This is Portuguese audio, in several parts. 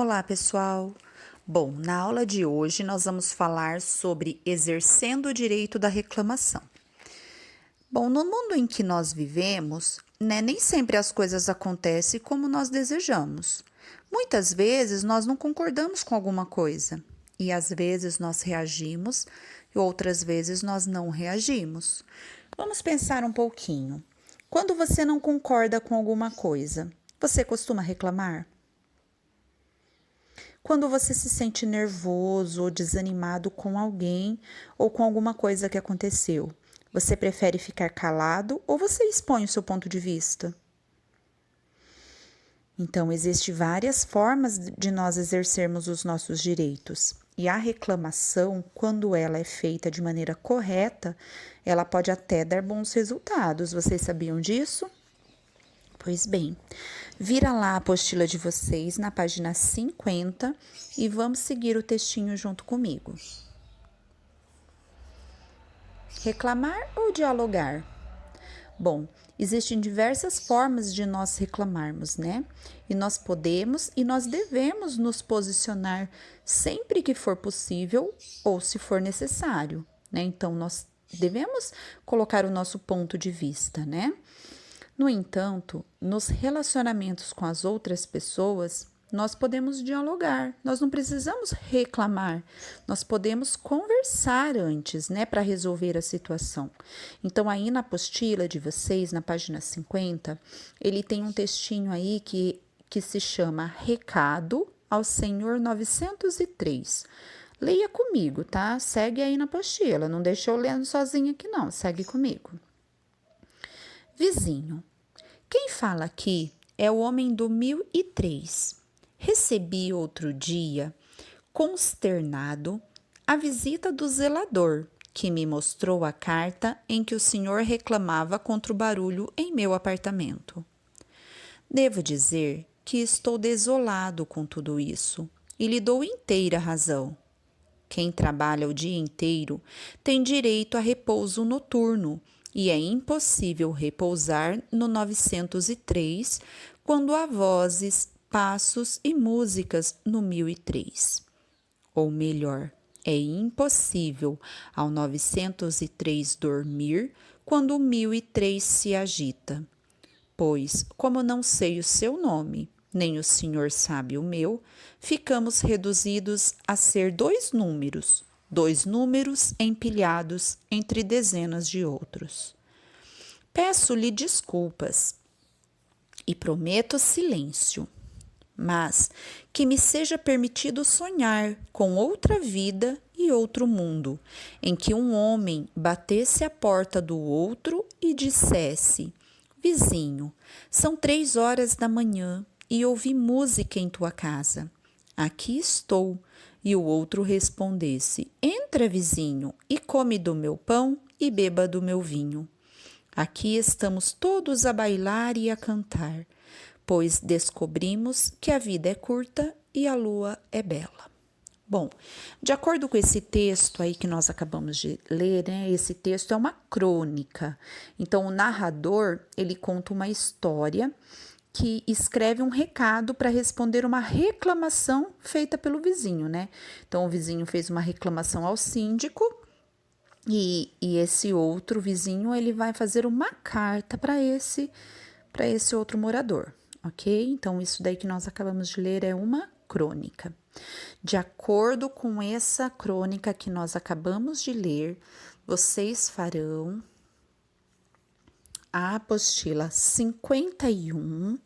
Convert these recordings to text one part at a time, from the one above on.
Olá, pessoal! Bom, na aula de hoje nós vamos falar sobre exercendo o direito da reclamação. Bom, no mundo em que nós vivemos, nem sempre as coisas acontecem como nós desejamos. Muitas vezes nós não concordamos com alguma coisa e às vezes nós reagimos e outras vezes nós não reagimos. Vamos pensar um pouquinho. Quando você não concorda com alguma coisa, você costuma reclamar? Quando você se sente nervoso ou desanimado com alguém ou com alguma coisa que aconteceu, você prefere ficar calado ou você expõe o seu ponto de vista? Então, existem várias formas de nós exercermos os nossos direitos. E a reclamação, quando ela é feita de maneira correta, ela pode até dar bons resultados. Vocês sabiam disso? Pois bem, vira lá a apostila de vocês na página 50 e vamos seguir o textinho junto comigo. Reclamar ou dialogar? Bom, existem diversas formas de nós reclamarmos, né? E nós podemos e nós devemos nos posicionar sempre que for possível ou se for necessário, né? Então, nós devemos colocar o nosso ponto de vista, né? No entanto, nos relacionamentos com as outras pessoas, nós podemos dialogar, nós não precisamos reclamar, nós podemos conversar antes, né, para resolver a situação. Então, aí na apostila de vocês, na página 50, ele tem um textinho aí que se chama Recado ao Senhor 903. Leia comigo, tá? Segue aí na apostila, não deixa eu lendo sozinha aqui não, segue comigo. Vizinho. Quem fala aqui é o homem do 1003. Recebi outro dia, consternado, a visita do zelador, que me mostrou a carta em que o senhor reclamava contra o barulho em meu apartamento. Devo dizer que estou desolado com tudo isso e lhe dou inteira razão. Quem trabalha o dia inteiro tem direito a repouso noturno, e é impossível repousar no 903 quando há vozes, passos e músicas no 1003. Ou melhor, é impossível ao 903 dormir quando o 1003 se agita. Pois, como não sei o seu nome, nem o senhor sabe o meu, ficamos reduzidos a ser dois números empilhados entre dezenas de outros. Peço-lhe desculpas e prometo silêncio, mas que me seja permitido sonhar com outra vida e outro mundo, em que um homem batesse à porta do outro e dissesse: Vizinho, são 3 horas da manhã e ouvi música em tua casa. Aqui estou. E o outro respondesse: Entra, vizinho, e come do meu pão e beba do meu vinho. Aqui estamos todos a bailar e a cantar, pois descobrimos que a vida é curta e a lua é bela. Bom, de acordo com esse texto aí que nós acabamos de ler, né? Esse texto é uma crônica. Então, o narrador, ele conta uma história que escreve um recado para responder uma reclamação feita pelo vizinho, né? Então, o vizinho fez uma reclamação ao síndico e esse outro vizinho, ele vai fazer uma carta para esse outro morador, ok? Então, isso daí que nós acabamos de ler é uma crônica. De acordo com essa crônica que nós acabamos de ler, vocês farão a apostila 51,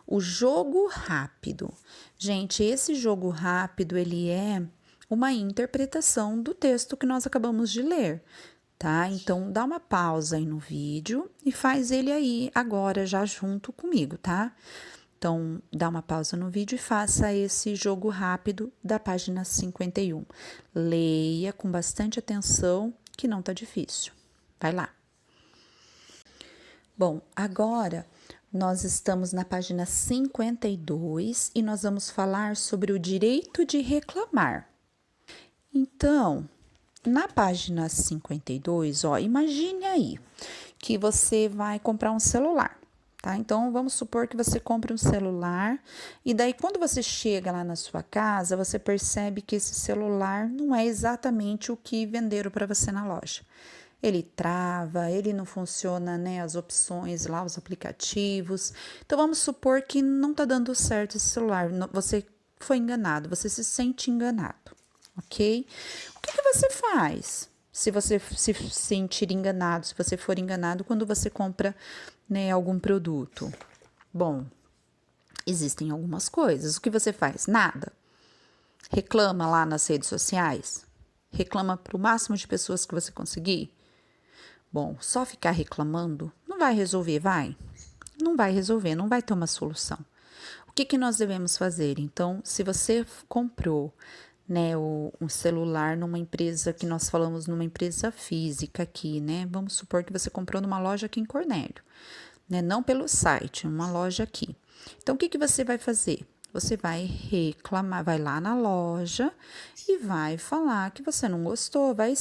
o jogo rápido. Gente, esse jogo rápido, ele é uma interpretação do texto que nós acabamos de ler, tá? Então, dá uma pausa aí no vídeo e faz ele aí agora já junto comigo, tá? Então, dá uma pausa no vídeo e faça esse jogo rápido da página 51. Leia com bastante atenção, que não tá difícil. Vai lá. Bom, agora nós estamos na página 52 e nós vamos falar sobre o direito de reclamar. Então, na página 52, imagine aí que você vai comprar um celular, tá? Então, vamos supor que você compre um celular e daí quando você chega lá na sua casa, você percebe que esse celular não é exatamente o que venderam para você na loja. Ele trava, ele não funciona, né, as opções lá, os aplicativos. Então, vamos supor que não tá dando certo esse celular, você foi enganado, você se sente enganado, ok? O que você faz? Se você se sentir enganado, se você for enganado quando você compra, né, algum produto. Bom, existem algumas coisas. O que você faz? Nada. Reclama lá nas redes sociais. Reclama para o máximo de pessoas que você conseguir. Bom, só ficar reclamando não vai resolver, vai? Não vai resolver, não vai ter uma solução. O que nós devemos fazer? Então, se você comprou, né, um celular numa empresa que nós falamos numa empresa física aqui, né? Vamos supor que você comprou numa loja aqui em Cornélio, né? Não pelo site, uma loja aqui. Então, o que você vai fazer? Você vai reclamar, vai lá na loja e vai falar que você não gostou, vai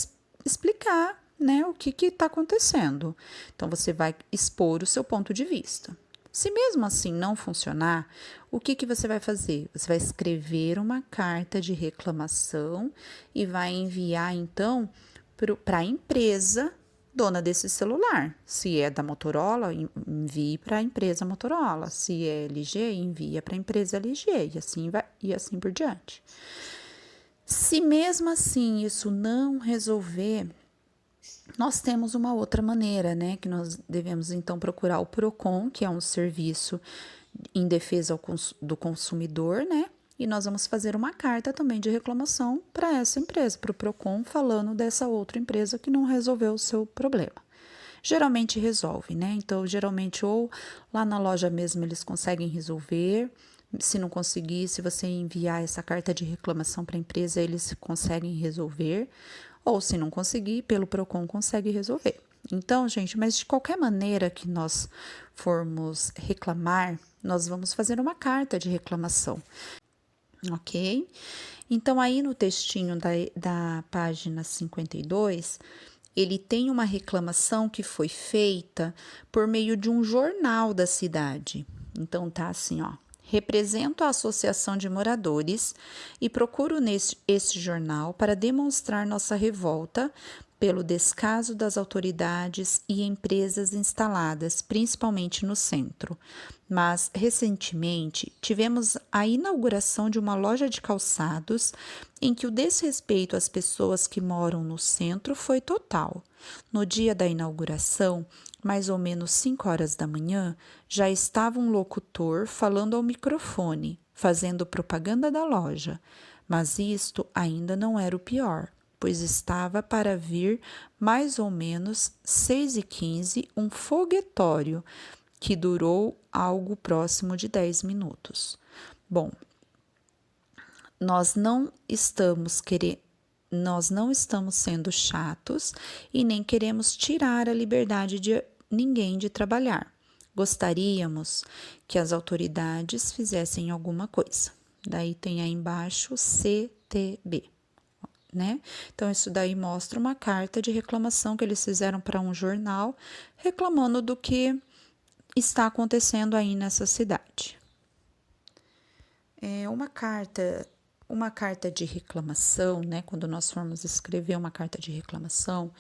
explicar, né, o que está acontecendo. Então, você vai expor o seu ponto de vista. Se mesmo assim não funcionar, o que você vai fazer? Você vai escrever uma carta de reclamação e vai enviar, então, para a empresa dona desse celular. Se é da Motorola, envie para a empresa Motorola. Se é LG, envia para a empresa LG e assim vai, e assim por diante. Se mesmo assim isso não resolver, nós temos uma outra maneira, né? Que nós devemos então procurar o Procon, que é um serviço em defesa do consumidor, né? E nós vamos fazer uma carta também de reclamação para essa empresa, para o Procon, falando dessa outra empresa que não resolveu o seu problema. Geralmente resolve, né? Então, geralmente, ou lá na loja mesmo eles conseguem resolver. Se não conseguir, se você enviar essa carta de reclamação para a empresa, eles conseguem resolver. Ou se não conseguir, pelo Procon consegue resolver. Então, gente, mas de qualquer maneira que nós formos reclamar, nós vamos fazer uma carta de reclamação, ok? Então, aí no textinho da página 52, ele tem uma reclamação que foi feita por meio de um jornal da cidade. Então, tá assim, ó. Represento a Associação de Moradores e procuro este jornal para demonstrar nossa revolta pelo descaso das autoridades e empresas instaladas, principalmente no centro. Mas, recentemente, tivemos a inauguração de uma loja de calçados em que o desrespeito às pessoas que moram no centro foi total. No dia da inauguração, mais ou menos 5 horas da manhã, já estava um locutor falando ao microfone, fazendo propaganda da loja. Mas isto ainda não era o pior, pois estava para vir mais ou menos 6h15 um foguetório que durou algo próximo de 10 minutos. Bom, nós não estamos sendo chatos e nem queremos tirar a liberdade de ninguém de trabalhar. Gostaríamos que as autoridades fizessem alguma coisa. Daí tem aí embaixo CTB, né? Então, isso daí mostra uma carta de reclamação que eles fizeram para um jornal, reclamando do que está acontecendo aí nessa cidade. Uma carta de reclamação, né? Quando nós formos escrever uma carta de reclamação,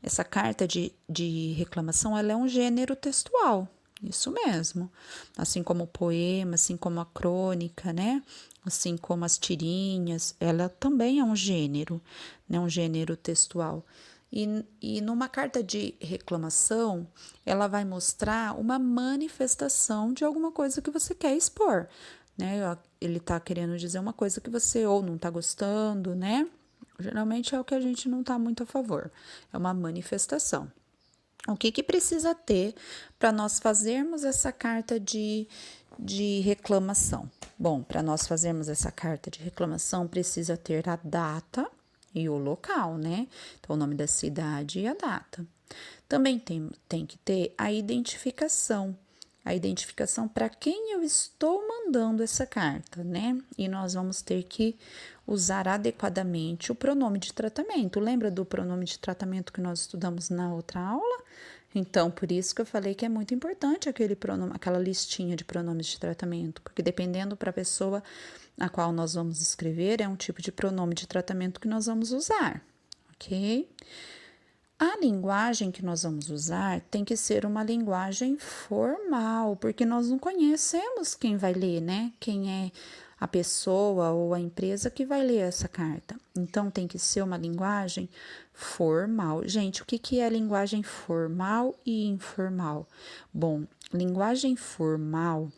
essa carta de reclamação, ela é um gênero textual, isso mesmo. Assim como o poema, assim como a crônica, né? Assim como as tirinhas, ela também é um gênero, né? Um gênero textual. E numa carta de reclamação, ela vai mostrar uma manifestação de alguma coisa que você quer expor, né? Ele tá querendo dizer uma coisa que você ou não tá gostando, né? Geralmente é o que a gente não tá muito a favor, é uma manifestação. O que precisa ter para nós fazermos essa carta de reclamação? Bom, para nós fazermos essa carta de reclamação, precisa ter a data e o local, né? Então, o nome da cidade e a data. Também tem que ter a identificação para quem eu estou mandando essa carta, né? E nós vamos ter que usar adequadamente o pronome de tratamento. Lembra do pronome de tratamento que nós estudamos na outra aula? Então, por isso que eu falei que é muito importante aquele pronome, aquela listinha de pronomes de tratamento, porque dependendo para a pessoa a qual nós vamos escrever, é um tipo de pronome de tratamento que nós vamos usar, ok? A linguagem que nós vamos usar tem que ser uma linguagem formal, porque nós não conhecemos quem vai ler, né? Quem é a pessoa ou a empresa que vai ler essa carta. Então, tem que ser uma linguagem formal. Gente, o que é linguagem formal e informal? Bom, linguagem formal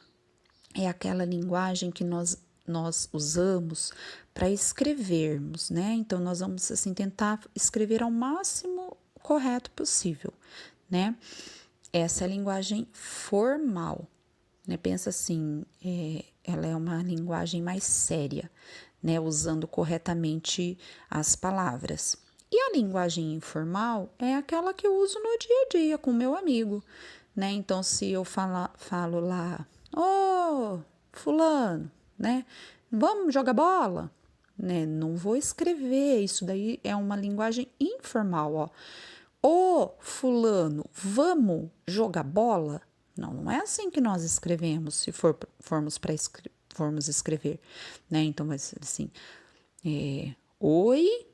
é aquela linguagem que nós usamos para escrevermos, né? Então, nós vamos, assim, tentar escrever ao máximo correto possível, né? Essa é a linguagem formal, né? Pensa assim, ela é uma linguagem mais séria, né? Usando corretamente as palavras. E a linguagem informal é aquela que eu uso no dia a dia com meu amigo, né? Então, se eu falo lá, ô, fulano, né? Vamos jogar bola, né? Não vou escrever, isso daí é uma linguagem informal, ó. Ô, fulano, vamos jogar bola? Não, não é assim que nós escrevemos, se formos escrever, né? Então, vai ser assim, oi,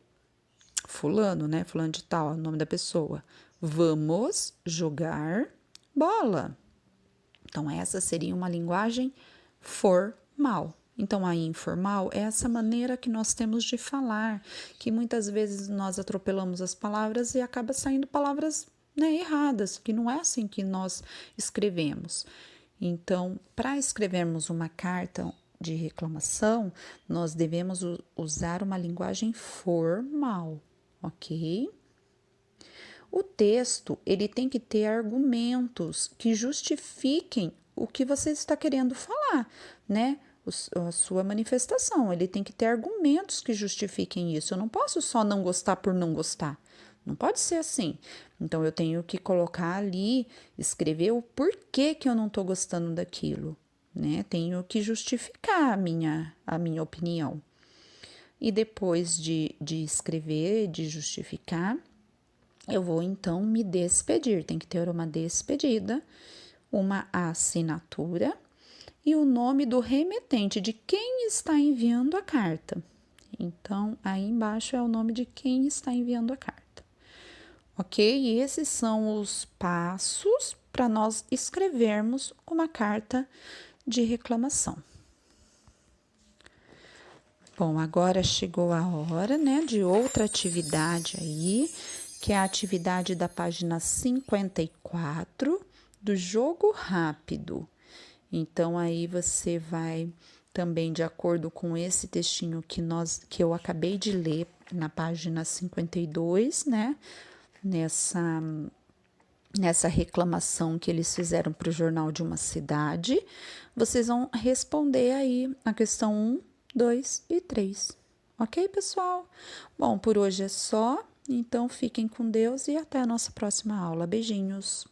fulano, né? Fulano de tal, é o nome da pessoa. Vamos jogar bola. Então, essa seria uma linguagem formal. Então, a informal é essa maneira que nós temos de falar, que muitas vezes nós atropelamos as palavras e acaba saindo palavras, né, erradas, que não é assim que nós escrevemos. Então, para escrevermos uma carta de reclamação, nós devemos usar uma linguagem formal, ok? O texto, ele tem que ter argumentos que justifiquem o que você está querendo falar, né? A sua manifestação, ele tem que ter argumentos que justifiquem isso. Eu não posso só não gostar por não gostar. Não pode ser assim. Então, eu tenho que colocar ali, escrever o porquê que eu não estou gostando daquilo, né? Tenho que justificar a minha opinião. E depois de escrever, de justificar, eu vou então me despedir. Tem que ter uma despedida, uma assinatura e o nome do remetente, de quem está enviando a carta. Então, aí embaixo é o nome de quem está enviando a carta. Ok? E esses são os passos para nós escrevermos uma carta de reclamação. Bom, agora chegou a hora, né, de outra atividade aí, que é a atividade da página 54 do jogo rápido. Então, aí você vai também, de acordo com esse textinho que eu acabei de ler na página 52, né? Nessa reclamação que eles fizeram para o jornal de uma cidade, vocês vão responder aí a questão 1, 2 e 3. Ok, pessoal? Bom, por hoje é só. Então, fiquem com Deus e até a nossa próxima aula. Beijinhos!